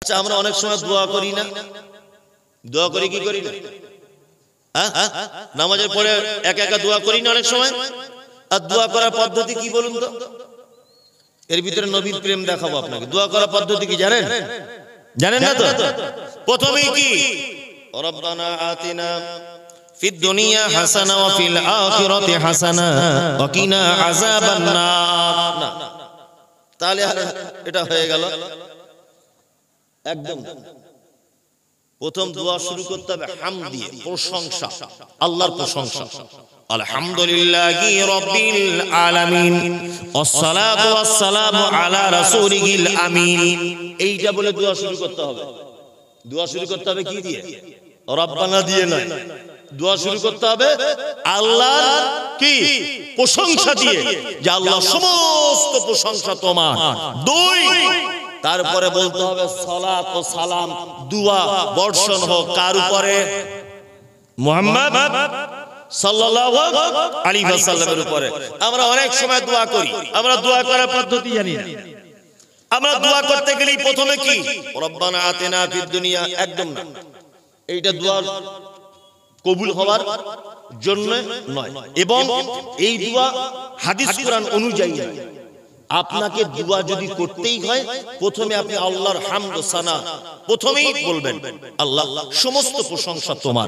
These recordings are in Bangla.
আচ্ছা আমরা অনেক সময় দোয়া করি না, দোয়া করি কি করি না? নামাজের পরে একা একা দোয়া করি না অনেক সময়? আর দোয়া করার পদ্ধতি কি বলুন তো? এর ভিতরে নবীর প্রেম দেখাবো আপনাকে। দোয়া করার পদ্ধতি কি জানেন? জানেন না তো? প্রথমেই কি রব্বানা আতিনা ফিদ দুনিয়া হাসানা ওয়া ফিল আখিরাতি হাসানা ওয়া কিনা আযাবান নার। না, তাহলে এটা হয়ে গেল একদম। প্রথম দোয়া শুরু করতে হবে হামদ দিয়ে, প্রশংসা, আল্লাহর প্রশংসা। আলহামদুলিল্লাহি রাব্বিল আলামিন ওয়াসসালাতু ওয়াসসালামু আলা রাসূলিল আমিন। এইটা বলে দোয়া শুরু করতে হবে। দোয়া শুরু করতে হবে কি দিয়ে? রব্বানা দিয়ে নয়। দোয়া শুরু করতে হবে আল্লাহর কি প্রশংসা দিয়ে, যে আল্লাহ সমস্ত প্রশংসা তোমার। দুই, তারপরে বলতে হবে সালাত ও সালাম, দুয়া বর্ষণ হোক কার উপরে? মুহাম্মদ সাল্লাল্লাহু আলাইহি ওয়াসাল্লামের উপরে। আমরা অনেক সময় দোয়া করি, আমরা দোয়া করার পদ্ধতি জানি না। আমরা দোয়া করতে গেলে প্রথমে কি রব্বানা আতিনা ফিদ দুনিয়া, একদম না। এইটা দোয়া কবুল হওয়ার জন্য নয়, এবং এই দোয়া হাদিস কোরআন অনুযায়ী নয়। আপনাকে দোয়া যদি করতেই হয় প্রথমে আপনি আল্লাহর হামদ ও সানা প্রথমেই বলবেন, আল্লাহ সমস্ত প্রশংসা তোমার,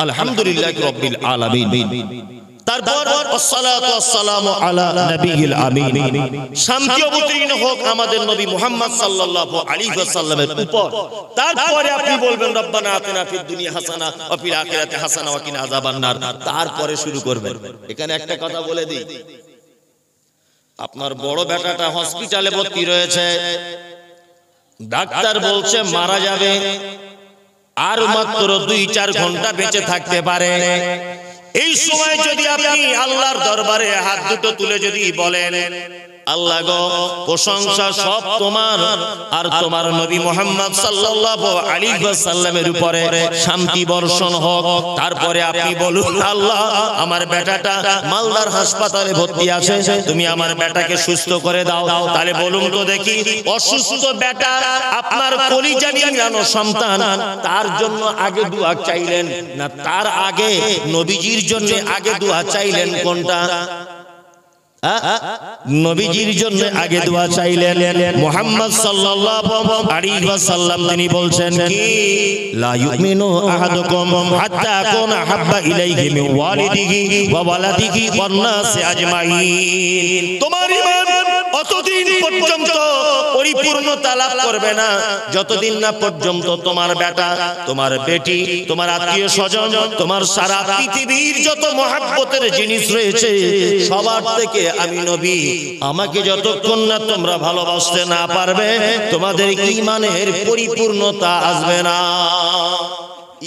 আলহামদুলিল্লাহি রাব্বিল আলামিন। তারপর আসসালাতু ওয়াসসালামু আলা নবিয়িল আমিন, শান্তি অবতীর্ণ হোক আমাদের নবী মুহাম্মদ সাল্লাল্লাহু আলাইহি ওয়াসাল্লামের উপর। তারপরে আপনি বলবেন রব্বানা আতিনা ফিদ দুনিয়া হাসানা ওয়া ফিল আখিরাতি হাসানা ওয়া কিনা আযাবান নার। তারপরে শুরু করবেন। এখানে একটা কথা বলে দিই, আপনার বড় বেটাটা হসপিটালে ভর্তি রয়েছে, ডাক্তার বলছে মারা যাবে, আর মাত্র 2-4 ঘন্টা বেঁচে থাকতে পারে। এই সময় যদি আপনি আল্লাহর দরবারে হাত দুটো তুলে যদি বলেন, আল্লাহ গো প্রশংসা সব তোমার, আর তোমার নবী মুহাম্মদ সাল্লাল্লাহু আলাইহি ওয়াসাল্লামের উপরে শান্তি বর্ষণ হোক। তারপরে আপনি বলুন, আল্লাহ আমার বেটাটা মালদার হাসপাতালে ভর্তি আছে, তুমি আমার বেটাকে সুস্থ করে দাও। তাহলে বলুন তো দেখি, অসুস্থ বেটা আপনার কলিজা নিংড়ানো সন্তান, তার জন্য আগে দোয়া চাইলেন না তার আগে নবীজির জন্য আগে দোয়া চাইলেন? কোনটা? নবীজির জন্য আগে দোয়া চাইলেন। মুহাম্মদ সাল্লাল্লাহু আলাইহি ওয়াসাল্লাম তিনি বলছেন কি, লা ইউমিনু আহাদুকুম হাত্তা কুনা হাব্বা ইলাইহি মিন ওয়ালিদিহি ওয়া ওয়ালাদিহি ওয়ান নাসি আজমাইন। তোমার ঈমান অতদিন পর্যন্ত পরিপূর্ণতা লাভ করবে না যতদিন না পর্যন্ত তোমার বেটা, তোমার বেটি, তোমার আত্মীয় স্বজন, তোমার সারা পৃথিবীর যত মহব্বতের জিনিস রয়েছে সবার থেকে আমি নবী, আমাকে যতক্ষণ না তোমরা ভালোবাসতে না পারবে তোমাদের ঈমানের পরিপূর্ণতা আসবে না।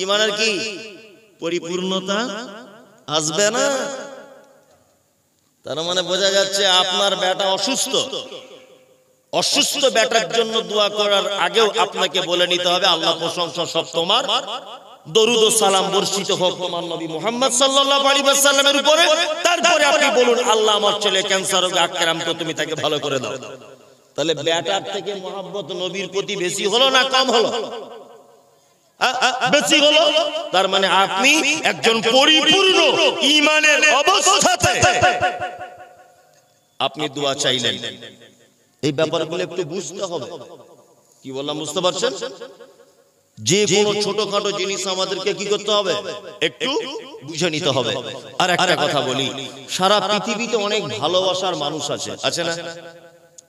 ঈমানের কি পরিপূর্ণতা আসবে না। তার মানে বোঝা যাচ্ছে আপনার বেটা অসুস্থ, অসুস্থ বেটার জন্য দোয়া করার আগেও আপনাকে বলে নিতে হবে আল্লাহ প্রশংসা সব তোমার, দরুদ ও সালাম বর্ষিত হোক তোমার নবী মুহাম্মদ সাল্লাল্লাহু আলাইহি ওয়াসাল্লামের উপরে। তারপরে আপনি বলুন, আল্লাহ আমার ছেলে ক্যান্সার রোগে আক্রান্ত, তুমি তাকে ভালো করে দাও। তাহলে বেটার থেকে মহব্বত নবীর প্রতি বেশি হলো না কম হলো? বেশি হলো। তার মানে আপনি একজন পরিপূর্ণ ঈমানের অবস্থাতে আপনি দোয়া চাইলেন। এই ব্যাপারগুলো একটু বুঝতে হবে। কি বললাম বুঝতে পারছেন? যে কোনো ছোটখাটো জিনিস আমাদেরকে কি করতে হবে? একটু বুঝে নিতে হবে। আর একটা কথা বলি, সারা পৃথিবীতে অনেক ভালোবাসার মানুষ আছে, আছে না?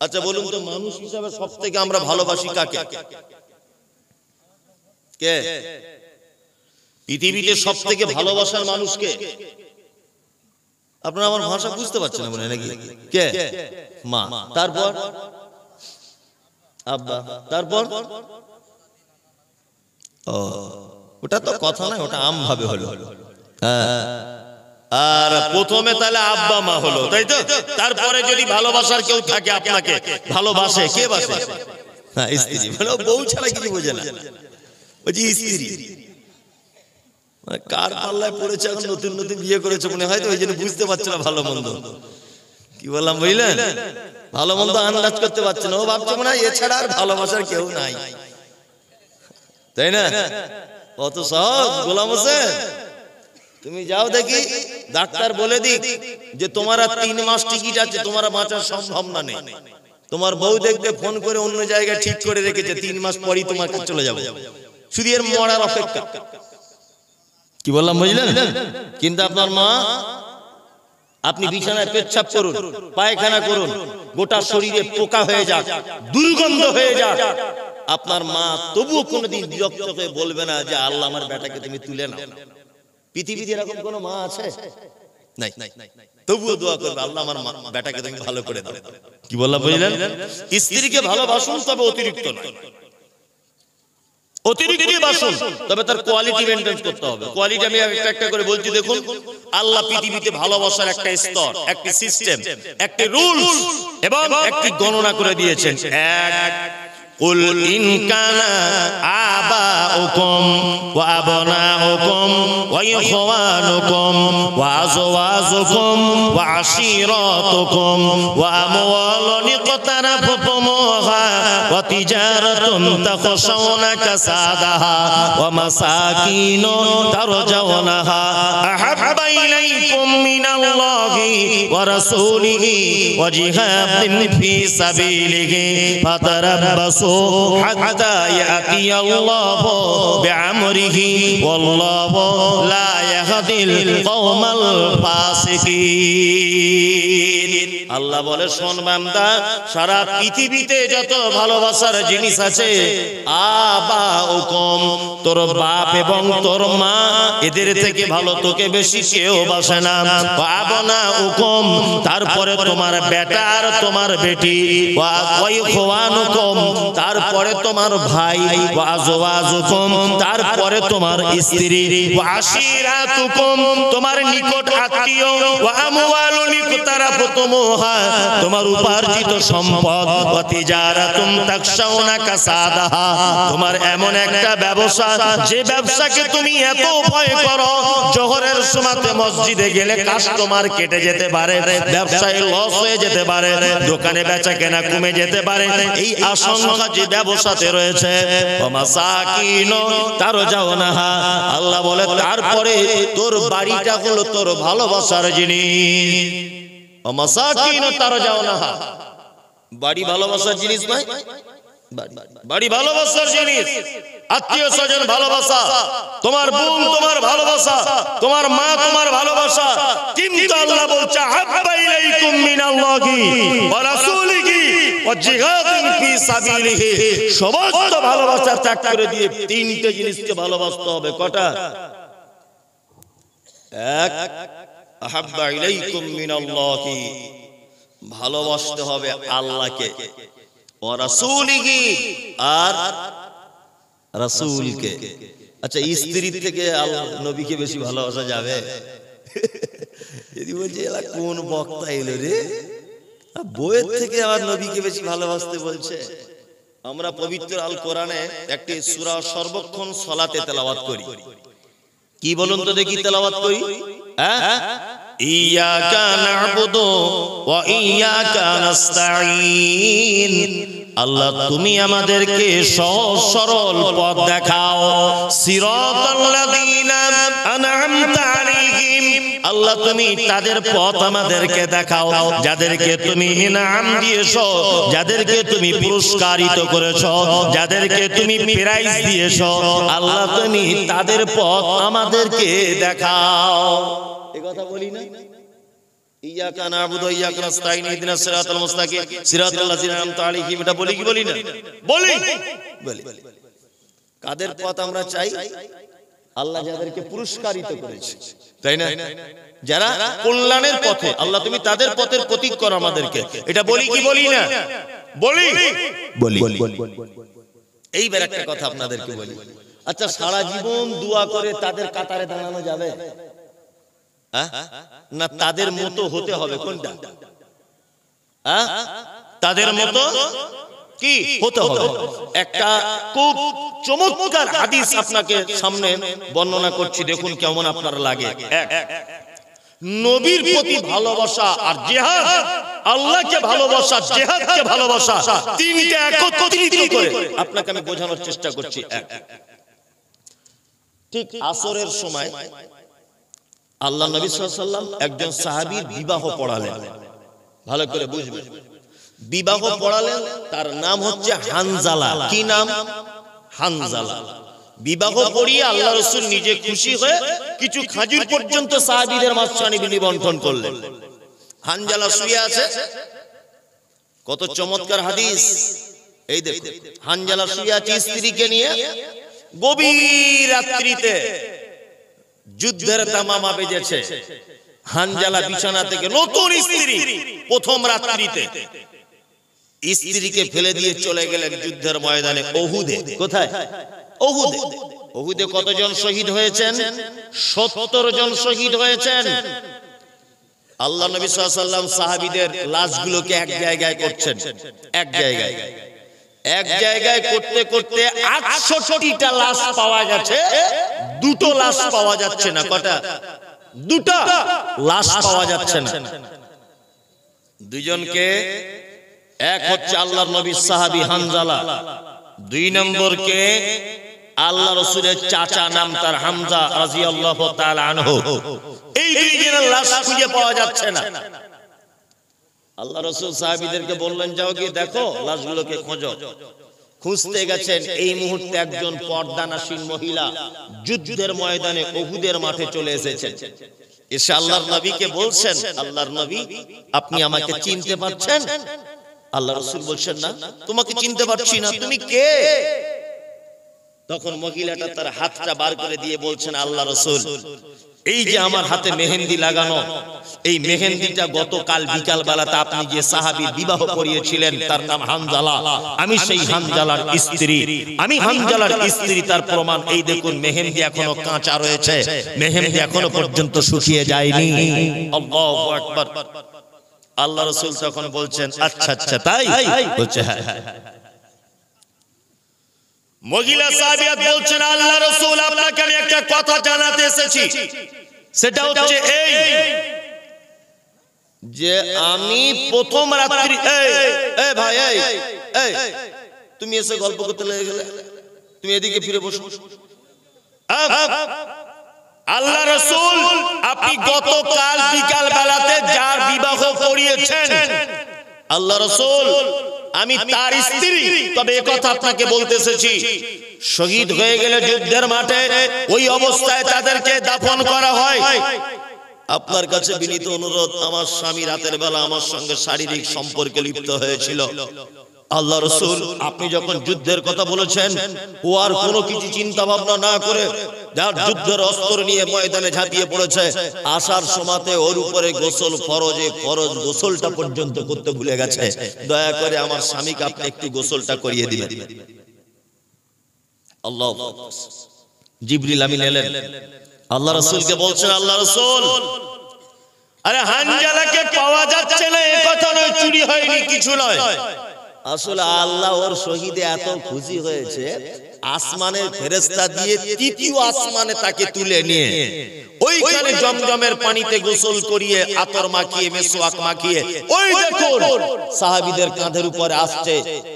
আচ্ছা বলুন তো, মানুষ হিসাবে সবথেকে আমরা ভালোবাসি কাকে? কে পৃথিবীতে সবথেকে ভালোবাসার মানুষকে? আপনারা আমার ভাষা বুঝতে পারছেন না মনে নাকি? কে? মা। তারপর আব্বা। তারপর ওটা তো কথা নয়, ওটা আম ভাবে হলো। আর প্রথমে তাহলে আব্বা মা হলো, তাই তো? তারপরে যদি ভালোবাসার কেউ থাকে আপনাকে ভালোবাসে, কে বাসে? হ্যাঁ, স্ত্রী। বউ ছাড়া কিছু বোঝে না, বলছি স্ত্রী। কার পাল্লায় পড়েছে, এখন নতুন নতুন বিয়ে করেছে মনে হয়, তো ওই জন্য বুঝতে পারছে না ভালো মন্দ। কি বললাম বুঝলেন? ভালো মন্দ আন্দাজ করতে পারছে না, ও ভাবছে মনে হয় এছাড়া আর ভালোবাসার কেউ নাই। তাই না? কত সহজ গোলাম হোসেন। তুমি যাও দেখি, ডাক্তার বলে দিক যে তোমার আর 3 মাস টিকিট আছে, তোমার বাঁচার সম্ভাবনা নেই। তোমার বউ দেখবে ফোন করে অন্য জায়গায় ঠিক করে রেখেছে, 3 মাস পরই তোমার কাছে চলে যাবে, শুধু এর মরার অপেক্ষা। কি বললাম বুঝলেন? কিন্তু আপনার মা, আপনি বিছানায় পেচ্ছাপ করুন, পায়খানা করুন, গোটা শরীরে পোকা হয়ে যাক, দুর্গন্ধ হয়ে যাক, আপনার মা তবুও কোনোদিন বিরক্ত হয়ে বলবে না যে আল্লাহ আমার বেটাকে তুমি তুলে নাও। পৃথিবীতে এরকম কোন মা আছে? নাই। তবুও দোয়া করবে আল্লাহ আমার বেটাকে তুমি ভালো করে দাও। কি বললাম বুঝলেন? স্ত্রীকে ভালোবাসুন, তবে অতিরিক্ত নয়। অতিরিক্ত বাসুন, তবে তার কোয়ালিটি মেইনটেইন করতে হবে। কোয়ালিটি আমি একটা একটা করে বলছি দেখুন। আল্লাহ পৃথিবীতে ভালোবাসার একটা স্তর, একটা সিস্টেম, একটা রুলস এবং একটি গণনা করে দিয়েছেন। এক, কুল ইন কানা আবাউকুম ওয়া আবনাউকুম ওয়া ইখওয়ানুকুম ওয়া আযওয়াজুকুম ওয়া আশীরাতুকুম ওয়া আমওয়ালুন ইqtaraftumūhā ওয়া তিজারাতুন তাখশাওনা কাসাদাহা ওয়া মাসাকিনু তারজাউনাহা আহাব্বা ইলাইকুম মিনাল্লাহি ওয়া রাসূলিহি ওয়া জিহাদিন ফী সাবীলিহি ফাতারাব্বাসু হাত্তা ইয়াতিয়াল্লাহু বিআমরিহি ওয়াল্লাহু লা ইয়াহদিল কওমাল ফাসিকিন। আল্লাহ বলে, শোন বান্দা, সারা পৃথিবীতে যত ভালোবাসার জিনিস আছে, আবাউকুম, তোর বাপ এবং তোর মা, এদের থেকে ভালো তোকে বেশি কেউ বাসে না। আবনাউকুম, তারপরে তোমার বেটা আর তোমার বেটি, ওয়া ইখওয়ানুকুম, তারপরে তোমার ভাই, ওয়া আযওয়াজুকুম, তারপরে তোমার স্ত্রী, ওয়া আশীরাতুকুম, তোমার নিকট আত্মীয়, ওয়া আমওয়ালুন ইqtaraftumūhā, তোমার উপার্জিত সম্পদ, ওয়া তিজারাতুন তাখশাওনা কাসাদাহা, তোমার এমন একটা ব্যবসা যে ব্যবসাকে তুমি এত ভয় করো, জোহরের সময়তে মসজিদে গেলে কাস্টমার কেটে যেতে পারে, ব্যবসায় লস হয়ে যেতে পারে, দোকানে বেচা কেনা কমে যেতে পারে, এই আশঙ্কা যে ব্যবসাতে রয়েছে। ওয়া মাসাকিনু তারজাউনাহা, আল্লাহ বলে তারপরে তোর বাড়িটা হলো তোর ভালোবাসার জিনিস। ওয়া মাসাকিনু তারজাউনাহা, বাড়ি ভালোবাসার জিনিস নয়, বাড়ি ভালোবাসার জিনিস, আত্মীয় স্বজন ভালোবাসা, তোমার বোন তোমার ভালোবাসা, তোমার মা তোমার ভালোবাসা। কিন্তু আল্লাহ বলছে হাব্বা ইলাইকুম মিনাল্লাহি ওয়া রাসূলিহি ওয়া জিহাদিন ফী সাবিলিহি, সমস্ত ভালোবাসা ত্যাগ করে দিয়ে 3টে জিনিসকে ভালোবাসতে হবে। কটা? এক, হাব্বা ইলাইকুম মিনাল্লাহি, ভালোবাসতে হবে আল্লাহকে, ওয়া রাসূলিহি, আর রাসূলকে। আচ্ছা, স্ত্রী থেকে আল্লাহ নবীকে বেশি ভালোবাসা যাবে? যদি বলছে এলা কোন বক্তা এলো রে, বউয়ের থেকে আবার নবীকে বেশি ভালোবাসতে বলছে। আমরা পবিত্র আল কোরআনে একটি সূরা সর্বক্ষণ সালাতে তেলাওয়াত করি। কি বলুন তো দেখি, তেলাওয়াত করি। ইয়াকা না'বুদু ওয়া ইয়াকা নাস্তাঈন, আল্লাহ তুমি আমাদেরকে সহজ সরল পথ দেখাও। সিরাতাল্লাযীনা আন'আমতা আলাইহিম, আল্লাহ তুমি তাদের পথ আমাদেরকে দেখাও যাদেরকে তুমি ইনাম দিয়েছো, যাদেরকে তুমি পুরস্কারিত করেছো, যাদেরকে তুমি প্রাইজ দিয়েছো। আল্লাহ তুমি তাদের পথ আমাদেরকে দেখাও। এই কথা বলি না? ইয়াকা না'বুদু ওয়া ইয়াকা নাস্তাঈন ইহদিনাস সিরাতাল মুস্তাকিম সিরাতাল্লাযীনা আন'আমতা আলাইহিম, এটা বলি কি বলি না? বলি। কাদের পথ আমরা চাই? আল্লাহ যাদেরকে পুরস্কারিত করেছে, তাই না? যারা কল্যাণের পথে, আল্লাহ তুমি তাদের পথের প্রতীক করো আমাদেরকে। এটা বলি কি বলি না? বলি। এইবার একটা কথা আপনাদেরকে বলি। আচ্ছা, সারা জীবন দোয়া করে তাদের কাতারে দাঁড়ানো যাবে না তাদের মতো হতে হবে? কোনটা? তাদের মতো কি হতে হবে? একটা খুব চমৎকার হাদিস আপনাকে সামনে বর্ণনা করছি, দেখুন কেমন আপনার লাগে। নবীর প্রতি ভালোবাসা আর জিহাদ, আল্লাহকে ভালোবাসা, জিহাদকে ভালোবাসা, তিনটা একত্রিত করে আপনাকে আমি বোঝানোর চেষ্টা করছি। ঠিক আসরের সময় আল্লাহ নবী সাল্লাল্লাহু আলাইহি ওয়াসাল্লাম একজন সাহাবীর বিবাহ পড়ালেন। ভালো করে বুঝবেন, বিবাহ পড়ালেন, তার নাম হচ্ছে হানজালা। কি নাম? হানজালা। বিবাহ পড়িয়ে আল্লাহ রাসূল নিজে খুশি হয়ে কিছু খাজুর পর্যন্ত সাহাবীদের মাঝখানে বিলি-বন্টন করলেন। হানজালা শুয়ে আছে, কত চমৎকার হাদিস। এই দেখো, হানজালা শুয়ে আছে স্ত্রীকে নিয়ে, গভীর রাত্রিতে যুদ্ধের তামামা বেজেছে। হানজালা বিছানা থেকে, নতুন স্ত্রী, প্রথম রাত্রিতে স্ত্রীকে ফেলে দিয়ে চলে গেলেন যুদ্ধের ময়দানে ওহুদে। কোথায়? ওহুদে। ওহুদে কতজন শহীদ হয়েছেন? 70 জন শহীদ হয়েছেন। আল্লাহ নবী সাল্লাল্লাহু আলাইহি ওয়াসাল্লাম সাহাবীদের লাশগুলোকে এক জায়গায় করছেন, এক জায়গায় করতে করতে 68টা লাশ পাওয়া গেছে, দুটো লাশ পাওয়া যাচ্ছে না। কটা? দুটো লাশ পাওয়া যাচ্ছে না। দুইজনকে, এক হচ্ছে আল্লাহর নবীর সাহাবী হানজালা, দুই নম্বরকে আল্লাহ রাসূলের চাচা, নাম তার হামজা রাদিয়াল্লাহু তাআলা আনহু। এই দুইজনের লাশ খুঁজে পাওয়া যাচ্ছে না। আল্লাহ রাসূল সাহাবীদেরকে বললেন, যাও গিয়ে দেখো, লাশগুলোকে খোঁজো। খুঁজতে গেছেন, এই মুহূর্তে একজন পর্দানাসীন মহিলা যুদ্ধের ময়দানে ওহুদের মাঠে চলে এসেছেন। এসে আল্লাহর নবীকে বলছেন, আল্লাহর নবী, আপনি আমাকে চিনতে পারছেন? আল্লাহ রাসূল বলছেন, না, তোমাকে চিনতে পারছি না, তুমি কে? তখন মহিলাটা তার হাতটা বার করে দিয়ে বলছেন, আল্লাহ রাসূল, এই যে আমার হাতে মেহেন্দি লাগানো, এই মেহেন্দিটা গতকাল বিকাল বেলাতে আপনি যে সাহাবীর বিবাহ করিয়েছিলেন, তার নাম হানজালা, আমি সেই হানজালার স্ত্রী। আমি হানজালার স্ত্রী, তার প্রমাণ এই দেখুন, মেহেন্দি এখনো কাঁচা রয়েছে, মেহেন্দি এখনো পর্যন্ত শুকিয়ে যায়নি। আল্লাহু আকবার। আল্লাহ রাসূল তখন বলছেন, আচ্ছা আচ্ছা, তাই? বলছে, হ্যাঁ। মহিলা সাহাবিয়া বলছেন, আল্লাহ রাসূল, আপনাকে আমি একটা কথা জানাতে এসেছি। সেটা হচ্ছে এই যে আমি প্রথম রাত্রি, এই ভাই, এই তুমি এসে গল্প করতে লেগে গেলে, তুমি এদিকে ফিরে বসো। আল্লাহ রাসূল, আপনি গতকাল বিকাল বেলাতে যার বিবাহ করিয়েছেন, আল্লাহ রাসূল, আমি তার স্ত্রী। তবে এই কথা আপনাকে বলতে এসেছি, শহীদ হয়ে গেলে যুদ্ধের মাঠে ওই অবস্থায় তাদেরকে দাফন করা হয়। আপনার কাছে বিনীত অনুরোধ, আমার স্বামী রাতের বেলা আমার সঙ্গে শারীরিক সম্পর্কে লিপ্ত হয়েছিল। আল্লাহ রাসূল, আপনি যখন যুদ্ধের কথা বলেছেন, ও আর কোনো কিছু চিন্তা ভাবনা না করে যার যুদ্ধের অস্ত্র নিয়ে ময়দানে ঝাঁপিয়ে পড়েছে, আসার সময়তে ওর উপরে গোসল ফরজ গোসলটা পর্যন্ত করতে ভুলে গেছে। দয়া করে আমার স্বামীকে আপনি একটু গোসলটা করিয়ে দিবেন। আল্লাহ, জিবরিল আমিন এলেন, আল্লাহ রাসূলকে বলছেন, আল্লাহ রাসূল, আরে হানজালাকে পাওয়া যাচ্ছে না, এই কথা নয়, চুরি হয়নি, কিছু নয়। আসলে আল্লাহ ওর শহীদে এত খুশি হয়েছে, আসমানের ফেরেশতা দিয়ে তৃতীয় আসমানে তাকে তুলে নিয়ে ওইখানে জমজমের পানিতে গোসল করিয়ে, আতর মাখিয়ে, মেসওয়াক মাখিয়ে, ওই দেখুন সাহাবীদের কাঁধের উপরে আসছে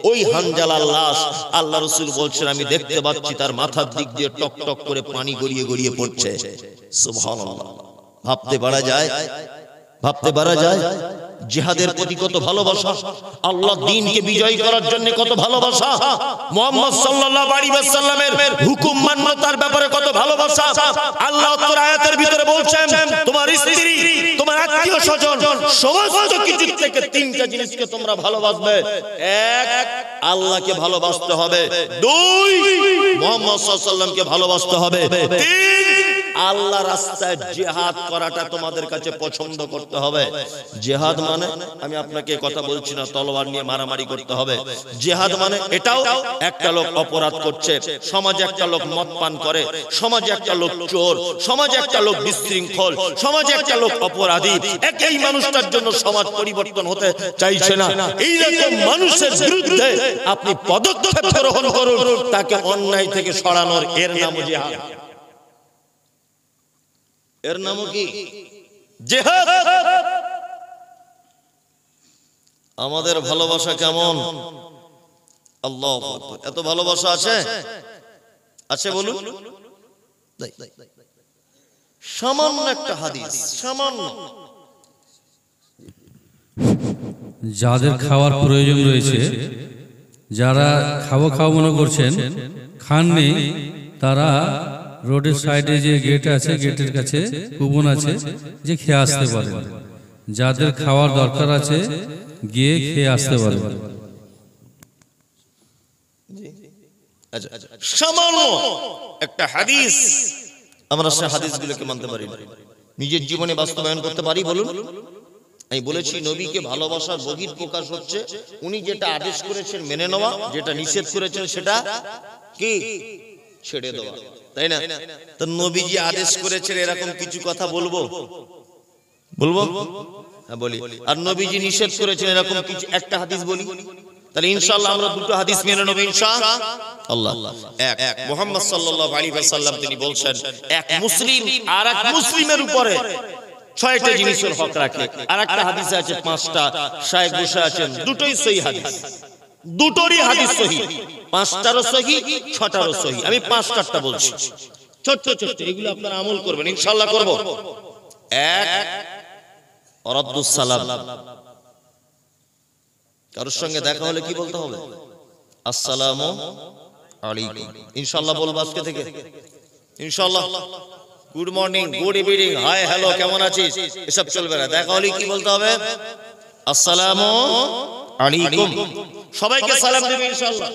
ওই হানজালার লাশ। আল্লাহ রাসূল বলছেন, আমি দেখতে পাচ্ছি তার মাথার দিক দিয়ে টক টক করে পানি গড়িয়ে গড়িয়ে পড়ছে। সুবহানাল্লাহ। ভাবতে পারা যায়, ভাবতে পারা যায় জিহাদের প্রতি কত ভালোবাসা, আল্লাহ দ্বীনকে বিজয় করার জন্য কত ভালোবাসা, মুহাম্মদ সাল্লাল্লাহু আলাইহি ওয়াসাল্লামের হুকুম মান্যতার ব্যাপারে কত ভালোবাসা। আল্লাহ তাআলা আয়াতের ভিতরে বলছেন, তোমার স্ত্রী, তোমার আত্মীয় স্বজন, সমস্ত কিছু থেকে তিনটা জিনিসকে তোমরা ভালোবাসবে। এক, আল্লাহকে ভালোবাসতে হবে। দুই, মুহাম্মদ সাল্লাল্লাহু আলাইহি ওয়াসাল্লামকে ভালোবাসতে হবে। তিন, আল্লাহ রাস্তায় জিহাদ করাটা তোমাদের কাছে পছন্দ করতে হবে। জিহাদ মানে, আমি আপনাকে কথা বলছি না তলোয়ার নিয়ে মারামারি করতে হবে। জিহাদ মানে এটাও, একটা লোক অপরাধ করছে, সমাজে একটা লোক মদ পান করে, সমাজে একটা লোক চোর, সমাজে একটা লোক বিশৃঙ্খল, সমাজে একটা লোক অপরাধী, একই মানুষটার জন্য সমাজ পরিবর্তন হতে চাইছে না। এই রকম মানুষের বিরুদ্ধে আপনি পদক্ষেপ গ্রহণ করুন, তাকে অন্যায় থেকে সরানোর, এর নাম জিহাদ। এর নাম কি? জিহাদ। আমাদের ভালোবাসা কেমন? আল্লাহু আকবার। এত ভালোবাসা আছে? আছে বলুন। সামান্য একটা হাদিস, সামান্য। যাদের খাওয়ার প্রয়োজন রয়েছে, যারা খাওয়া মনে করছেন খাননি, তারা রোডের সাইডে যে গেট আছে, গেটের কাছে কুপন আছে, যে খেয়ে আসতে পারে। যাদের খাওয়ার দরকার আছে গিয়ে খেয়ে আসতে পারে। সামান্য একটা হাদিস, আমরা সে হাদিসগুলোকে মানতে পারি না, নিজের জীবনে বাস্তবায়ন করতে পারি? বলুন। আমি বলেছি নবীকে ভালোবাসার বহির প্রকাশ হচ্ছে উনি যেটা আদেশ করেছেন মেনে নেওয়া, যেটা নিষেধ করেছেন সেটা কি ছেড়ে দেওয়া, তাই না? তো নবীজি আদেশ করেছেন এরকম কিছু কথা বলবো? হ্যাঁ বলি। আর নবীজি নিষেধ করেছেন এরকম কিছু একটা হাদিস বলি? তাহলে ইনশাআল্লাহ আমরা দুটো হাদিস মেনে নেব ইনশাআল্লাহ। এক, মুহাম্মদ সাল্লাল্লাহু আলাইহি ওয়াসাল্লাম তিনি বলছেন, এক মুসলিম আরেক মুসলিমের উপরে 6টা জিনিসের হক রাখে। আর একটা হাদিসে আছে 5টা। শায়েখ বসে আছেন, দুটোই সহিহ হাদিস, দুটোরই হাদিস সহিহ, 5টারও সহিহ, 6টারও সহিহ। আমি 5টারটা বলছি, ছোট ছোট, এগুলো আপনারা আমল করবেন ইনশাআল্লাহ। করব। এক, রাদ্দুস সালাম। কারোর সঙ্গে দেখা হলে কি বলতে হবে? আসসালামু আলাইকুম। ইনশাআল্লাহ বলবো আজকে থেকে ইনশাআল্লাহ। Good morning, good evening, hi hello, কেমন আছিস, এসব চলবে না। দেখা হলে কি বলতে হবে? আসসালামু আলাইকুম। সবাইকে সালাম দেবেন ইনশাআল্লাহ।